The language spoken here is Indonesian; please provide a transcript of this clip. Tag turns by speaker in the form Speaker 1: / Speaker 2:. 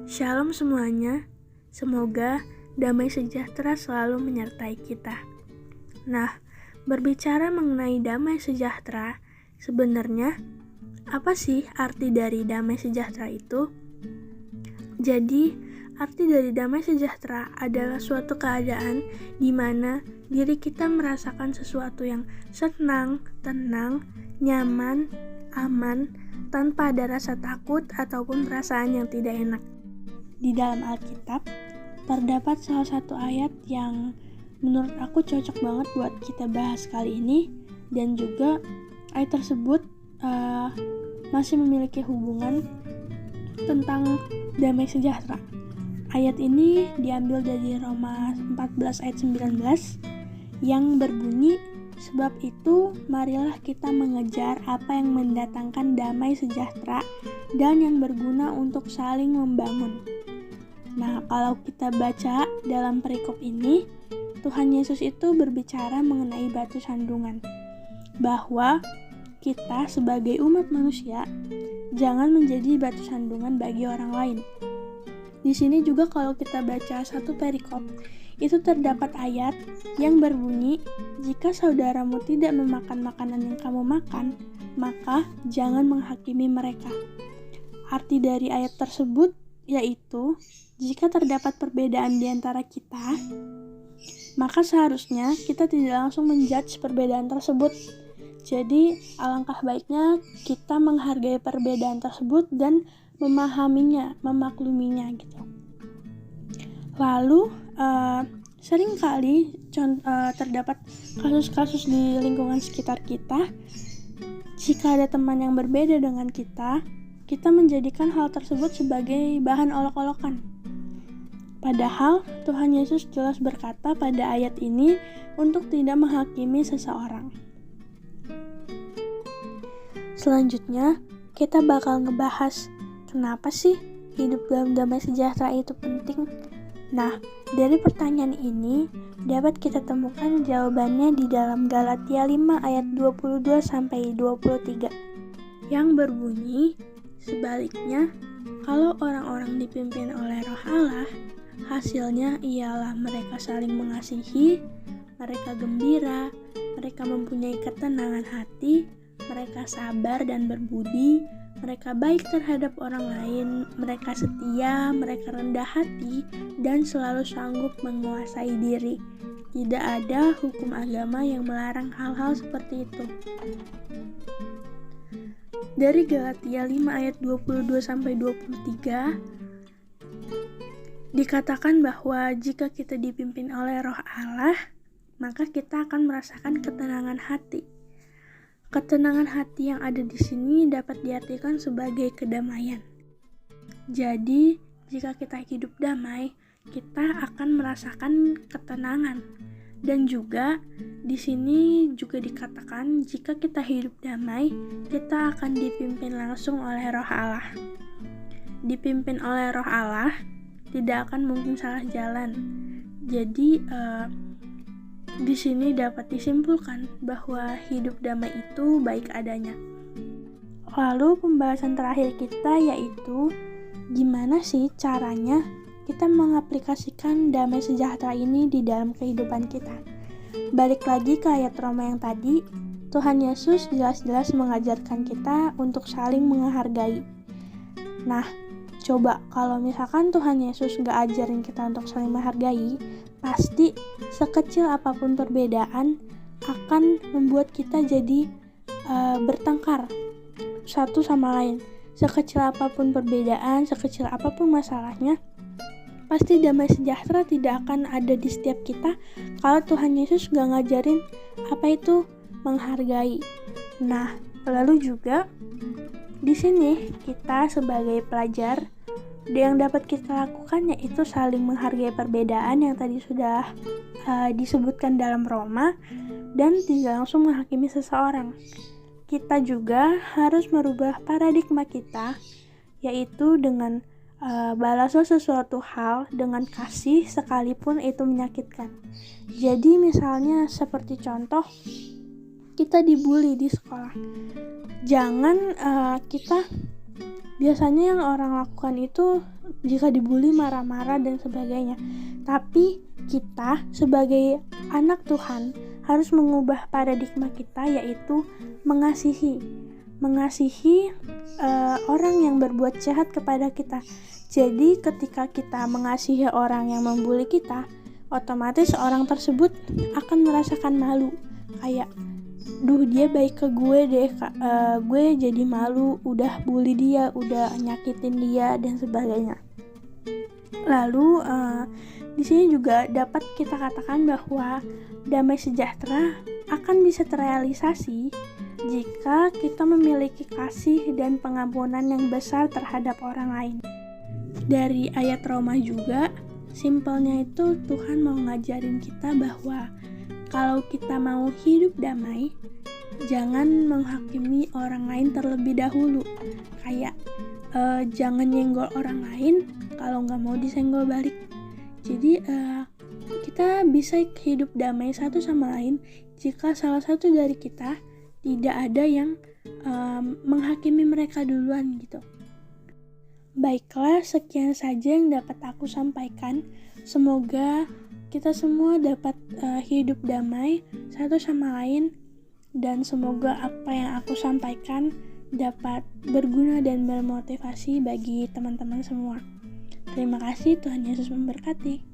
Speaker 1: Shalom semuanya, semoga damai sejahtera selalu menyertai kita. Nah, berbicara mengenai damai sejahtera, sebenarnya apa sih arti dari damai sejahtera itu? Jadi, arti dari damai sejahtera adalah suatu keadaan di mana diri kita merasakan sesuatu yang senang, tenang, nyaman, aman, tanpa ada rasa takut ataupun perasaan yang tidak enak. Di dalam Alkitab, terdapat salah satu ayat yang menurut aku cocok banget buat kita bahas kali ini, dan juga ayat tersebut masih memiliki hubungan tentang damai sejahtera. Ayat ini diambil dari Roma 14 ayat 19 yang berbunyi, "Sebab itu marilah kita mengejar apa yang mendatangkan damai sejahtera dan yang berguna untuk saling membangun." Nah, kalau kita baca dalam perikop ini, Tuhan Yesus itu berbicara mengenai batu sandungan, bahwa kita sebagai umat manusia jangan menjadi batu sandungan bagi orang lain. Di sini juga kalau kita baca satu perikop, itu terdapat ayat yang berbunyi, "Jika saudaramu tidak memakan makanan yang kamu makan, maka jangan menghakimi mereka." Arti dari ayat tersebut yaitu, jika terdapat perbedaan di antara kita, maka seharusnya kita tidak langsung menjudge perbedaan tersebut. Jadi, alangkah baiknya kita menghargai perbedaan tersebut dan memahaminya, memakluminya gitu. Lalu, seringkali terdapat kasus-kasus di lingkungan sekitar kita, jika ada teman yang berbeda dengan kita menjadikan hal tersebut sebagai bahan olok-olokan. Padahal Tuhan Yesus jelas berkata pada ayat ini untuk tidak menghakimi seseorang. Selanjutnya, kita bakal ngebahas kenapa sih hidup dalam damai sejahtera itu penting. Nah, dari pertanyaan ini dapat kita temukan jawabannya di dalam Galatia 5 ayat 22-23 yang berbunyi, "Sebaliknya, kalau orang-orang dipimpin oleh Roh Allah, hasilnya ialah mereka saling mengasihi, mereka gembira, mereka mempunyai ketenangan hati, mereka sabar dan berbudi, mereka baik terhadap orang lain, mereka setia, mereka rendah hati, dan selalu sanggup menguasai diri. Tidak ada hukum agama yang melarang hal-hal seperti itu." Dari Galatia 5 ayat 22-23 dikatakan bahwa jika kita dipimpin oleh Roh Allah, maka kita akan merasakan ketenangan hati. Ketenangan hati yang ada di sini dapat diartikan sebagai kedamaian. Jadi, jika kita hidup damai, kita akan merasakan ketenangan. Dan juga di sini juga dikatakan jika kita hidup damai, kita akan dipimpin langsung oleh Roh Allah. Dipimpin oleh Roh Allah tidak akan mungkin salah jalan. Jadi di sini dapat disimpulkan bahwa hidup damai itu baik adanya. Lalu pembahasan terakhir kita yaitu gimana sih caranya kita mengaplikasikan damai sejahtera ini di dalam kehidupan kita. Balik lagi ke ayat Roma yang tadi, Tuhan Yesus jelas-jelas mengajarkan kita untuk saling menghargai. Nah, coba kalau misalkan Tuhan Yesus gak ajarin kita untuk saling menghargai, pasti sekecil apapun perbedaan akan membuat kita jadi bertengkar satu sama lain. Sekecil apapun perbedaan, sekecil apapun masalahnya, pasti damai sejahtera tidak akan ada di setiap kita kalau Tuhan Yesus gak ngajarin apa itu menghargai. Nah, lalu juga di sini kita sebagai pelajar, yang dapat kita lakukan yaitu saling menghargai perbedaan yang tadi sudah disebutkan dalam Roma, dan tidak langsung menghakimi seseorang. Kita juga harus merubah paradigma kita, yaitu dengan balaslah sesuatu hal dengan kasih sekalipun itu menyakitkan. Jadi misalnya seperti contoh, kita dibully di sekolah. Jangan kita biasanya yang orang lakukan itu jika dibully marah-marah dan sebagainya. Tapi kita sebagai anak Tuhan harus mengubah paradigma kita, yaitu mengasihi orang yang berbuat jahat kepada kita. Jadi ketika kita mengasihi orang yang membuli kita, otomatis orang tersebut akan merasakan malu, kayak dia baik ke gue deh, gue jadi malu udah bully dia, udah nyakitin dia dan sebagainya. Lalu di sini juga dapat kita katakan bahwa damai sejahtera akan bisa terrealisasi jika kita memiliki kasih dan pengampunan yang besar terhadap orang lain. Dari ayat Roma juga, simpelnya itu Tuhan mau ngajarin kita bahwa kalau kita mau hidup damai, jangan menghakimi orang lain terlebih dahulu. Kayak jangan nyenggol orang lain kalau nggak mau disenggol balik. Jadi kita bisa hidup damai satu sama lain jika salah satu dari kita tidak ada yang menghakimi mereka duluan gitu. Baiklah, sekian saja yang dapat aku sampaikan. Semoga kita semua dapat hidup damai satu sama lain, dan semoga apa yang aku sampaikan dapat berguna dan bermotivasi bagi teman-teman semua. Terima kasih, Tuhan Yesus memberkati.